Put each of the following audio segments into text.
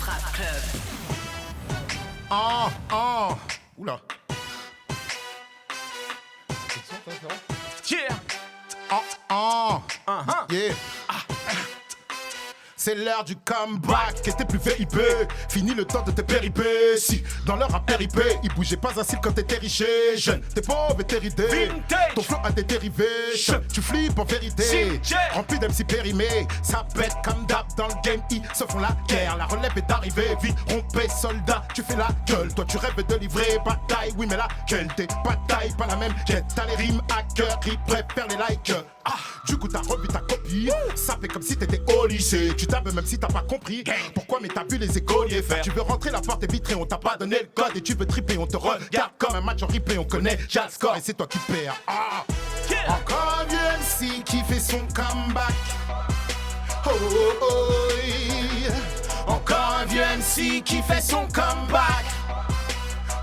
Rap Club. Oula. Yeah. Yeah. C'est l'heure du comeback, et t'es plus VIP. Fini le temps de tes péripéties. Dans leur péripé, ils bougeaient pas assez quand t'étais riche et jeune. T'es pauvre et t'es ridé. Vintage. Ton flow a des dérivés. Tu flippes en vérité. Rempli d'MC périmés. Ça pète comme d'hab dans le game. Ils se font la guerre. La relève est arrivée. Vite, rompé, soldat. Tu fais la gueule. Toi, tu rêves de livrer bataille. Oui, mais laquelle t'es bataille, pas la même. T'as les rimes à cœur. Ils préfèrent les likes. Du coup, t'as revu ta copie. Ça fait comme si t'étais au lycée. Tu tapes même si t'as pas compris. Pourquoi, mais t'as vu les écoliers faire. Tu veux rentrer, la porte est vitrée, on t'a pas donné le code. Et tu veux tripper, on te regarde comme un match en replay. On connaît déjà le score et c'est toi qui perds. Encore un vieux MC qui fait son comeback. Yeah. Encore un vieux MC qui fait son comeback.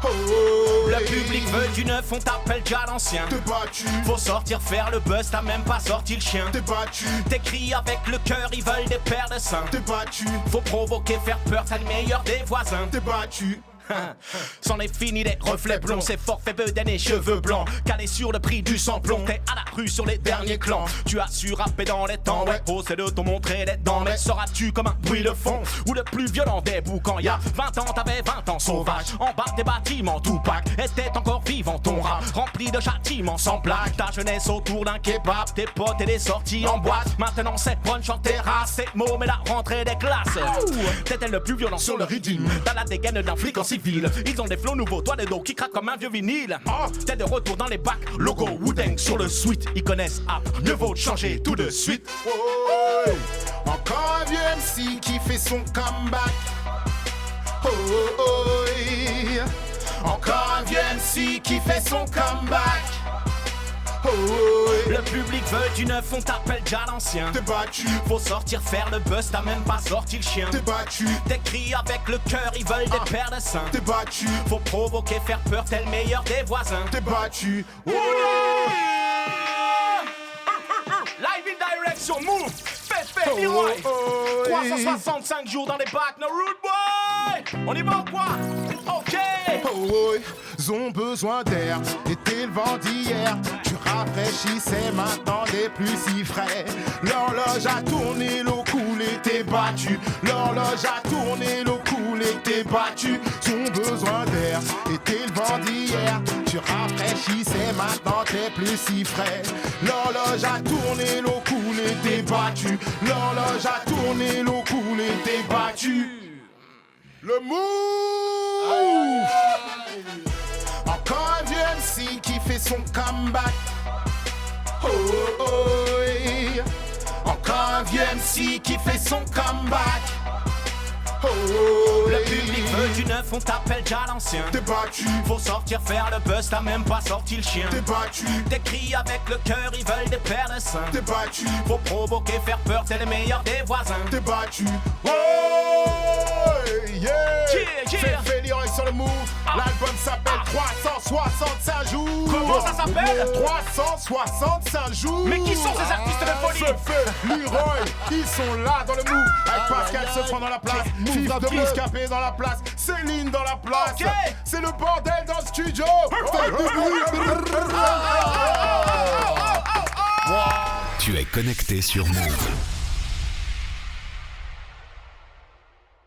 Le public veut du neuf, on t'appelle déjà l'ancien. T'es battu, faut sortir faire le buzz, t'as même pas sorti le chien. T'es battu, t'écris avec le cœur, ils veulent des paires de seins. T'es battu, faut provoquer, faire peur, t'as le meilleur des voisins. T'es battu. C'en est fini des reflets blonds, c'est forfait bedaine et cheveux blancs. Calé sur le prix du samplon, t'es à la rue sur les derniers clans. Tu as su rapper dans les temps, ouais. Oh, c'est de t'en montrer les dents, mais seras-tu comme un bruit de fond ou le plus violent des boucans? Y'a 20 ans, t'avais 20 ans sauvage. En bas des bâtiments, tout pack. Était encore vivant ton rap, rempli de châtiments sans blague. Ta jeunesse autour d'un kebab, tes potes et des sorties en boîte. Maintenant c'est brunch en terrasse, c'est mots mais la rentrée des classes. T'étais le plus violent sur le rythme. T'as la dégaine d'un flic en civil. Ils ont des flots nouveaux, toi des dos qui craquent comme un vieux vinyle. T'es de retour dans les bacs, logo Wu-Tang sur le suite. Ils connaissent app, mieux vaut changer tout de suite. Encore un vieux MC qui fait son comeback. Encore un vieux MC qui fait son comeback. Le public veut du neuf, on t'appelle déjà l'ancien. T'es battu, faut sortir faire le buzz, t'as même pas sorti le chien. T'es battu, t'écris avec le cœur, ils veulent des paires de seins. T'es battu, faut provoquer, faire peur, t'es le meilleur des voisins. T'es battu. Live in direction, move, fait, Leroy. 365 jours dans les bacs, no rude boy. On y va ou quoi? Ok. Ils ont besoin d'air, t'étais le vent d'hier. Tu rafraîchissais, maintenant t'es plus si frais. L'horloge a tourné, l'eau coulée, t'es battu. L'horloge a tourné, l'eau coulée, t'es battu. Ils ont besoin d'air, t'étais le vent d'hier. Tu rafraîchissais, maintenant t'es plus si frais. L'horloge a tourné, l'eau coulée, t'es battu. L'horloge a tourné, l'eau coulée, t'es battu. Le move! Encore un vieux MC qui fait son comeback. Yeah. Encore un vieux MC qui fait son comeback. Le public veut du neuf, on t'appelle déjà l'ancien. T'es battu, faut sortir faire le buzz, t'as même pas sorti le chien. T'es battu, t'écris avec le cœur, ils veulent des paires de seins. T'es battu, faut provoquer, faire peur, t'es le meilleur des voisins. T'es battu. Fais Leroy sur le move. L'album s'appelle 365 jours. Comment ça s'appelle? 365 jours. Mais qui sont ces artistes de folie? Leroy, ils sont là dans le move. Avec Pascal Sefran dans la place, Fif de Mouscapé dans la place, Céline dans la place. C'est le bordel dans le studio. Tu es connecté sur Move.